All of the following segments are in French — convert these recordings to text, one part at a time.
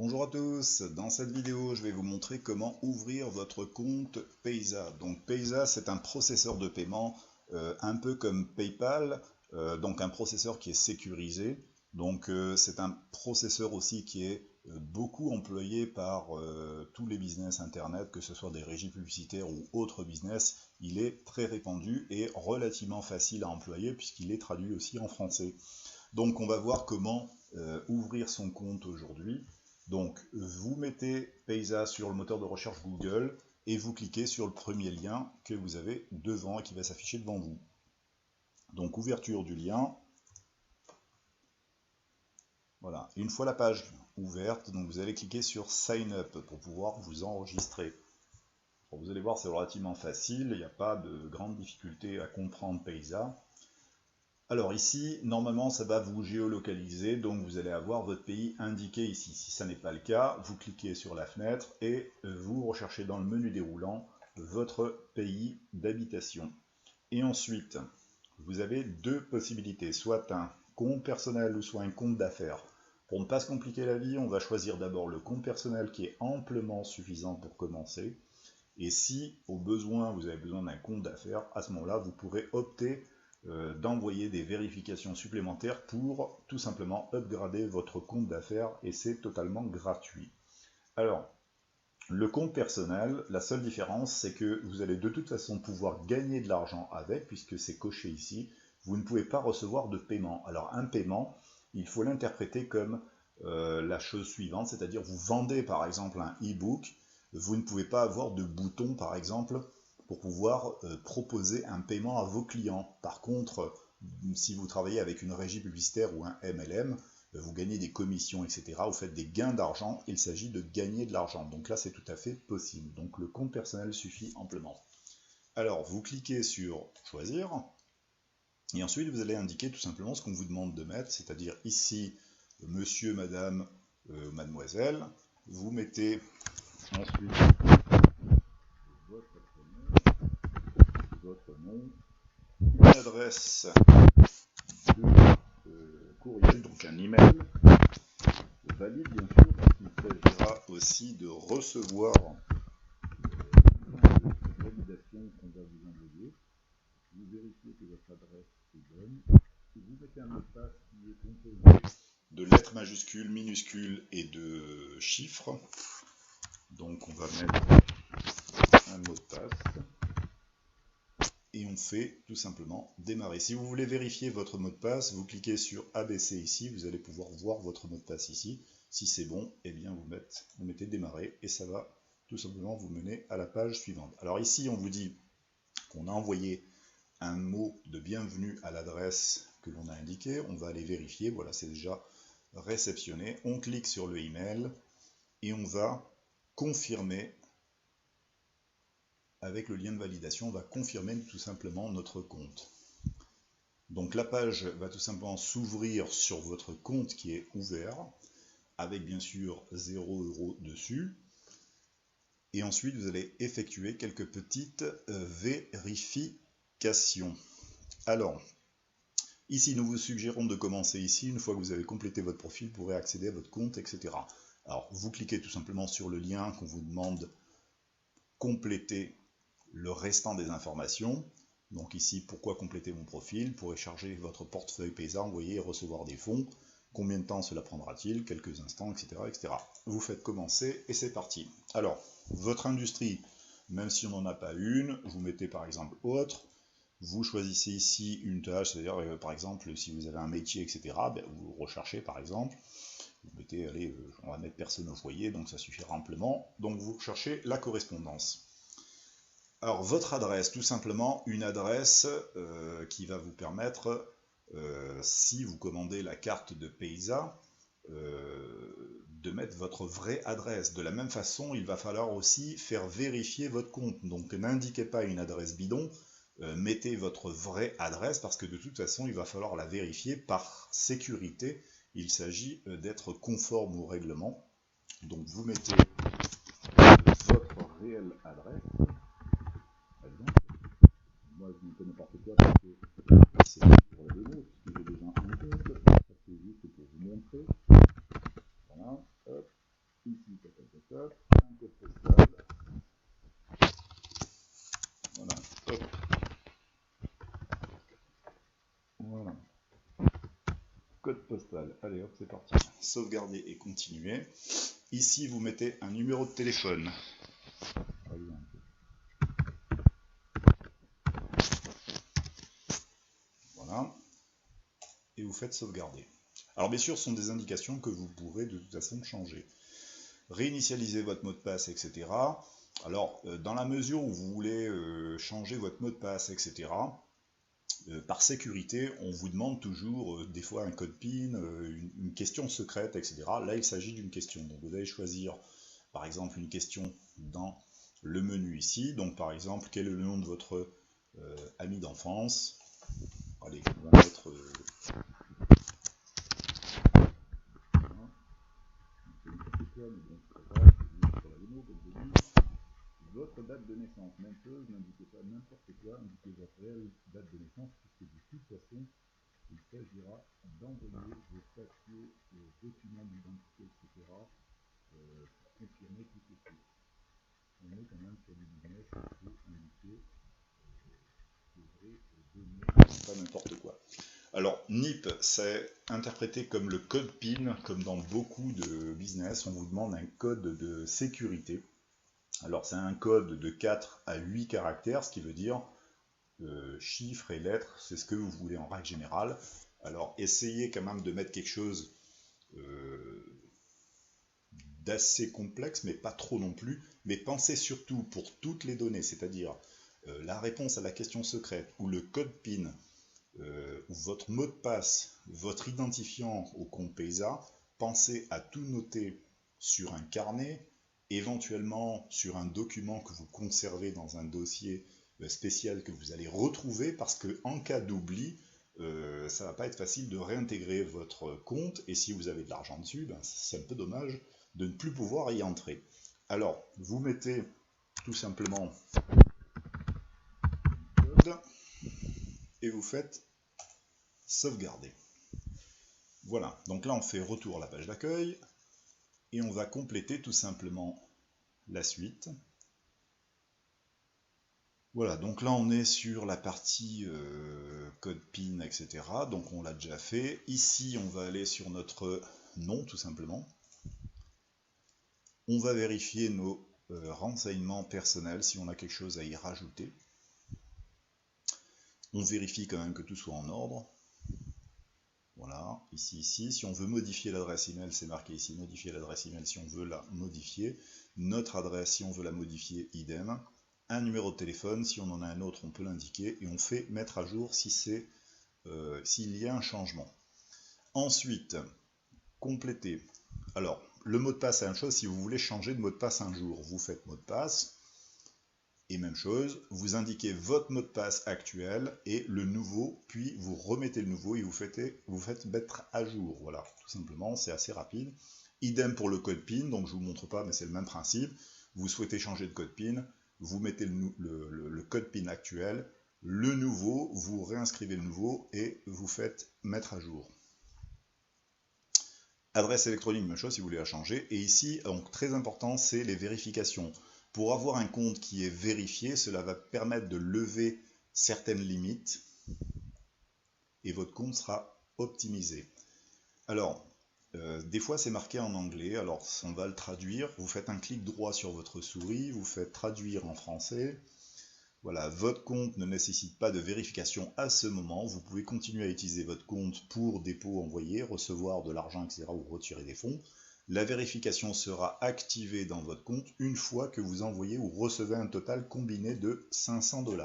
Bonjour à tous, dans cette vidéo je vais vous montrer comment ouvrir votre compte Payza. Donc Payza, c'est un processeur de paiement un peu comme PayPal, donc un processeur qui est sécurisé. Donc c'est un processeur aussi qui est beaucoup employé par tous les business internet, que ce soit des régies publicitaires ou autres business. Il est très répandu et relativement facile à employer puisqu'il est traduit aussi en français. Donc on va voir comment ouvrir son compte aujourd'hui. Donc vous mettez Payza sur le moteur de recherche Google et vous cliquez sur le premier lien que vous avez devant et qui va s'afficher devant vous. Donc ouverture du lien. Voilà, une fois la page ouverte, donc vous allez cliquer sur Sign Up pour pouvoir vous enregistrer. Bon, vous allez voir, c'est relativement facile, il n'y a pas de grande difficulté à comprendre Payza. Alors ici, normalement, ça va vous géolocaliser, donc vous allez avoir votre pays indiqué ici. Si ça n'est pas le cas, vous cliquez sur la fenêtre et vous recherchez dans le menu déroulant votre pays d'habitation. Et ensuite, vous avez deux possibilités, soit un compte personnel ou soit un compte d'affaires. Pour ne pas se compliquer la vie, on va choisir d'abord le compte personnel qui est amplement suffisant pour commencer. Et si, au besoin, vous avez besoin d'un compte d'affaires, à ce moment-là, vous pourrez opter d'envoyer des vérifications supplémentaires pour tout simplement upgrader votre compte d'affaires et c'est totalement gratuit. Alors, le compte personnel, la seule différence, c'est que vous allez de toute façon pouvoir gagner de l'argent avec, puisque c'est coché ici. Vous ne pouvez pas recevoir de paiement. Alors, un paiement, il faut l'interpréter comme la chose suivante, c'est-à-dire vous vendez par exemple un e-book, vous ne pouvez pas avoir de bouton par exemple pour pouvoir proposer un paiement à vos clients. Par contre, si vous travaillez avec une régie publicitaire ou un MLM, vous gagnez des commissions, etc. Vous faites des gains d'argent, il s'agit de gagner de l'argent. Donc là, c'est tout à fait possible. Donc le compte personnel suffit amplement. Alors, vous cliquez sur Choisir, et ensuite vous allez indiquer tout simplement ce qu'on vous demande de mettre, c'est-à-dire ici, monsieur, madame, mademoiselle. Vous mettez ensuite votre nom, une adresse de courriel, donc un email, valide bien sûr, parce qu'il s'agira aussi de recevoir la validation qu'on va vous envoyer. Vous vérifiez que votre adresse est bonne, et vous mettez un mot de passe qui est composé de lettres majuscules, minuscules et de chiffres. Donc on va mettre un mot de passe. Et on fait tout simplement démarrer. Si vous voulez vérifier votre mot de passe, vous cliquez sur ABC ici, vous allez pouvoir voir votre mot de passe ici. Si c'est bon, eh bien vous mettez démarrer et ça va tout simplement vous mener à la page suivante. Alors ici, on vous dit qu'on a envoyé un mot de bienvenue à l'adresse que l'on a indiquée. On va aller vérifier, voilà, c'est déjà réceptionné. On clique sur le email et on va confirmer. Avec le lien de validation, on va confirmer tout simplement notre compte. Donc la page va tout simplement s'ouvrir sur votre compte qui est ouvert, avec bien sûr 0 € dessus. Et ensuite, vous allez effectuer quelques petites vérifications. Alors, ici, nous vous suggérons de commencer ici. Une fois que vous avez complété votre profil, vous pourrez accéder à votre compte, etc. Alors, vous cliquez tout simplement sur le lien qu'on vous demande compléter le restant des informations. Donc ici, pourquoi compléter mon profil? Pour charger votre portefeuille Payza, envoyer et recevoir des fonds. Combien de temps cela prendra-t-il? Quelques instants, etc., etc. Vous faites commencer et c'est parti. Alors, votre industrie, même si on n'en a pas une, vous mettez par exemple autre. Vous choisissez ici une tâche, c'est-à-dire par exemple si vous avez un métier, etc., ben, vous recherchez par exemple. Vous mettez, allez, on va mettre personne au foyer, donc ça suffira amplement. Donc vous recherchez la correspondance. Alors votre adresse, tout simplement une adresse qui va vous permettre, si vous commandez la carte de Payza, de mettre votre vraie adresse. De la même façon, il va falloir aussi faire vérifier votre compte. Donc n'indiquez pas une adresse bidon, mettez votre vraie adresse parce que de toute façon, il va falloir la vérifier par sécurité. Il s'agit d'être conforme au règlement. Donc vous mettez votre réelle adresse. Par exemple, moi je ne fais n'importe quoi parce que c'est pour la démo, puisque j'ai déjà un compte, ça c'est juste pour vous montrer. Voilà, hop. Ici, un code postal. Voilà, hop. Voilà. Code postal. Allez, hop, c'est parti. Sauvegarder et continuer. Ici, vous mettez un numéro de téléphone. Par exemple. Voilà. Et vous faites sauvegarder. Alors, bien sûr, ce sont des indications que vous pourrez de toute façon changer. Réinitialiser votre mot de passe, etc. Alors, dans la mesure où vous voulez changer votre mot de passe, etc., par sécurité, on vous demande toujours des fois un code PIN, une question secrète, etc. Là, il s'agit d'une question. Donc, vous allez choisir, par exemple, une question dans le menu ici. Donc, par exemple, quel est le nom de votre ami d'enfance? Allez, on va mettre... votre date de naissance, même chose, n'indiquez pas n'importe quoi, indiquez votre réelle date de naissance, puisque de toute façon, il s'agira d'envoyer vos papiers, documents d'identité, etc., pour confirmer tout ceci. On est quand même sur du business, il faut indiquer les vraies données, pas n'importe quoi. Alors, NIP, c'est interprété comme le code PIN, comme dans beaucoup de business, on vous demande un code de sécurité. Alors, c'est un code de 4 à 8 caractères, ce qui veut dire chiffres et lettres, c'est ce que vous voulez en règle générale. Alors, essayez quand même de mettre quelque chose d'assez complexe, mais pas trop non plus. Mais pensez surtout pour toutes les données, c'est-à-dire la réponse à la question secrète ou le code PIN, ou votre mot de passe, votre identifiant au compte PaySa, pensez à tout noter sur un carnet, éventuellement sur un document que vous conservez dans un dossier spécial que vous allez retrouver, parce que en cas d'oubli, ça va pas être facile de réintégrer votre compte, et si vous avez de l'argent dessus, ben, c'est un peu dommage de ne plus pouvoir y entrer. Alors, vous mettez tout simplement code et vous faites sauvegarder. Voilà, donc là on fait retour à la page d'accueil et on va compléter tout simplement la suite. Voilà, donc là on est sur la partie code PIN, etc. Donc on l'a déjà fait. Ici on va aller sur notre nom tout simplement. On va vérifier nos renseignements personnels si on a quelque chose à y rajouter. On vérifie quand même que tout soit en ordre. Voilà, ici. Si on veut modifier l'adresse email, c'est marqué ici, modifier l'adresse email si on veut la modifier. Notre adresse, si on veut la modifier, idem. Un numéro de téléphone, si on en a un autre, on peut l'indiquer. Et on fait mettre à jour si s'il y a un changement. Ensuite, compléter. Alors, le mot de passe, c'est la même chose. Si vous voulez changer de mot de passe un jour, vous faites mot de passe. Et même chose, vous indiquez votre mot de passe actuel et le nouveau, puis vous remettez le nouveau et vous faites mettre à jour. Voilà, tout simplement, c'est assez rapide. Idem pour le code PIN, donc je ne vous montre pas, mais c'est le même principe. Vous souhaitez changer de code PIN, vous mettez le code PIN actuel, le nouveau, vous réinscrivez le nouveau et vous faites mettre à jour. Adresse électronique, même chose si vous voulez la changer. Et ici, donc très important, c'est les vérifications. Pour avoir un compte qui est vérifié, cela va permettre de lever certaines limites et votre compte sera optimisé. Alors, des fois c'est marqué en anglais, alors on va le traduire. Vous faites un clic droit sur votre souris, vous faites traduire en français. Voilà, votre compte ne nécessite pas de vérification à ce moment. Vous pouvez continuer à utiliser votre compte pour dépôt, envoyer, recevoir de l'argent, etc. ou retirer des fonds. La vérification sera activée dans votre compte une fois que vous envoyez ou recevez un total combiné de 500 $.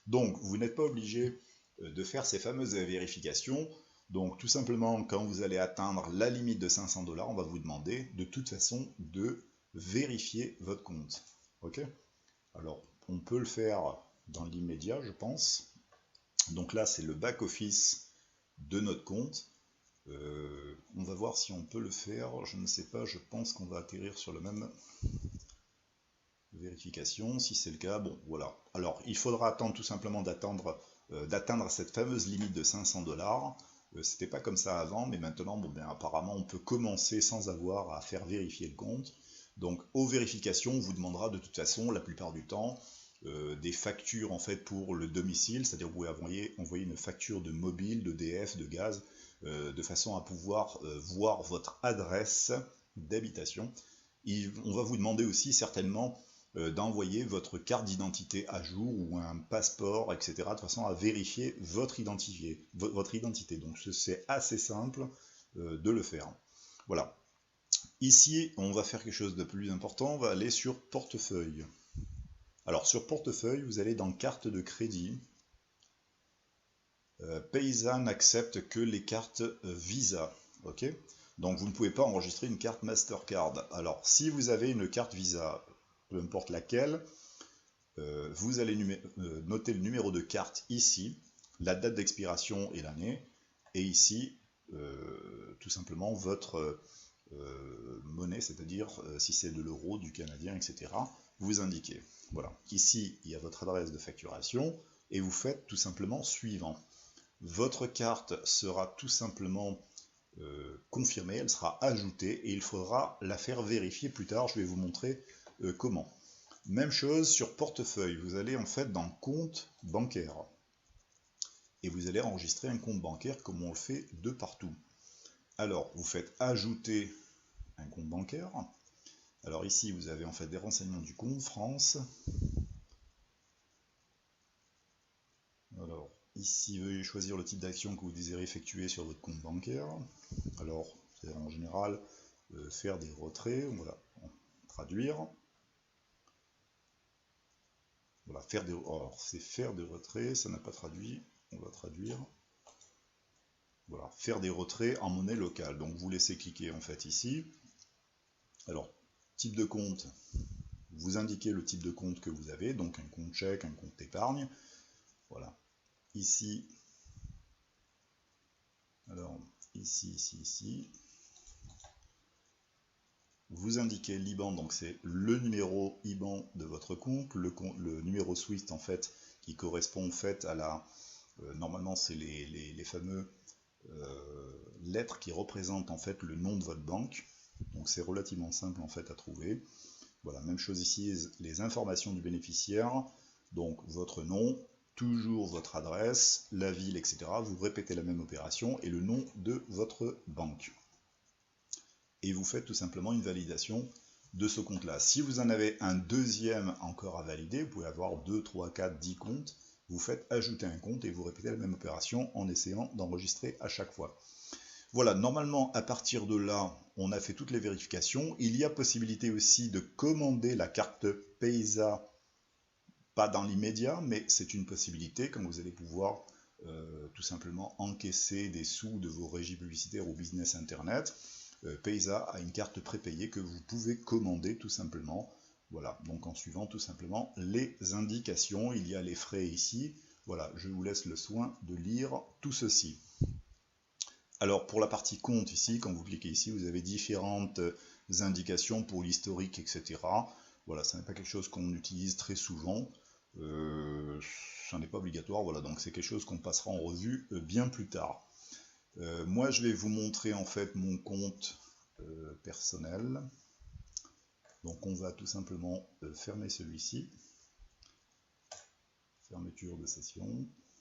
Donc, vous n'êtes pas obligé de faire ces fameuses vérifications. Donc, tout simplement, quand vous allez atteindre la limite de 500 $, on va vous demander de toute façon de vérifier votre compte. Ok ? Alors, on peut le faire dans l'immédiat, je pense. Donc là, c'est le back-office de notre compte. On va voir si on peut le faire. Je ne sais pas, je pense qu'on va atterrir sur le même vérification. Si c'est le cas, bon, voilà. Alors, il faudra attendre tout simplement d'atteindre cette fameuse limite de 500 $. C'était pas comme ça avant, mais maintenant, bon, ben, apparemment, on peut commencer sans avoir à faire vérifier le compte. Donc, aux vérifications, on vous demandera de toute façon, la plupart du temps, des factures en fait pour le domicile, c'est-à-dire vous pouvez envoyer une facture de mobile, d'EDF, de gaz, de façon à pouvoir voir votre adresse d'habitation. On va vous demander aussi certainement d'envoyer votre carte d'identité à jour ou un passeport, etc., de façon à vérifier votre identité. Donc c'est assez simple de le faire. Voilà. Ici, on va faire quelque chose de plus important, on va aller sur portefeuille. Alors sur portefeuille, vous allez dans carte de crédit. Paysa n'accepte que les cartes Visa. Ok, donc vous ne pouvez pas enregistrer une carte Mastercard. Alors si vous avez une carte Visa, peu importe laquelle, vous allez noter le numéro de carte ici, la date d'expiration et l'année, et ici, tout simplement, votre monnaie, c'est-à-dire si c'est de l'euro, du canadien, etc., vous indiquez. Voilà. Ici, il y a votre adresse de facturation, et vous faites tout simplement suivant. Votre carte sera tout simplement confirmée, elle sera ajoutée, et il faudra la faire vérifier plus tard, je vais vous montrer comment. Même chose sur portefeuille, vous allez en fait dans compte bancaire. Et vous allez enregistrer un compte bancaire comme on le fait de partout. Alors, vous faites ajouter un compte bancaire. Alors ici, vous avez en fait des renseignements du compte France. Alors, ici, veuillez choisir le type d'action que vous désirez effectuer sur votre compte bancaire. Alors, c'est en général faire des retraits, on va traduire. Voilà, c'est faire des retraits, ça n'a pas traduit, on va traduire. Voilà, faire des retraits en monnaie locale. Donc vous laissez cliquer en fait ici. Alors, type de compte, vous indiquez le type de compte que vous avez, donc un compte chèque, un compte épargne. Voilà. Ici, alors ici. Vous indiquez l'IBAN, donc c'est le numéro IBAN de votre compte, le numéro SWIFT en fait, qui correspond en fait à la... normalement c'est les fameux lettres qui représentent en fait le nom de votre banque. Donc c'est relativement simple en fait à trouver. Voilà, même chose ici, les informations du bénéficiaire, donc votre nom, toujours votre adresse, la ville, etc. Vous répétez la même opération et le nom de votre banque. Et vous faites tout simplement une validation de ce compte-là. Si vous en avez un deuxième encore à valider, vous pouvez avoir 2, 3, 4, 10 comptes, vous faites ajouter un compte et vous répétez la même opération en essayant d'enregistrer à chaque fois. Voilà, normalement, à partir de là, on a fait toutes les vérifications. Il y a possibilité aussi de commander la carte Paysa, pas dans l'immédiat, mais c'est une possibilité quand vous allez pouvoir tout simplement encaisser des sous de vos régies publicitaires ou business internet. Paysa a une carte prépayée que vous pouvez commander tout simplement. Voilà, donc en suivant tout simplement les indications, il y a les frais ici. Voilà, je vous laisse le soin de lire tout ceci. Alors pour la partie compte ici, quand vous cliquez ici, vous avez différentes indications pour l'historique, etc. Voilà, ça n'est pas quelque chose qu'on utilise très souvent. Ça n'est pas obligatoire, voilà, donc c'est quelque chose qu'on passera en revue bien plus tard. Moi je vais vous montrer en fait mon compte personnel. Donc on va tout simplement fermer celui-ci. Fermeture de session.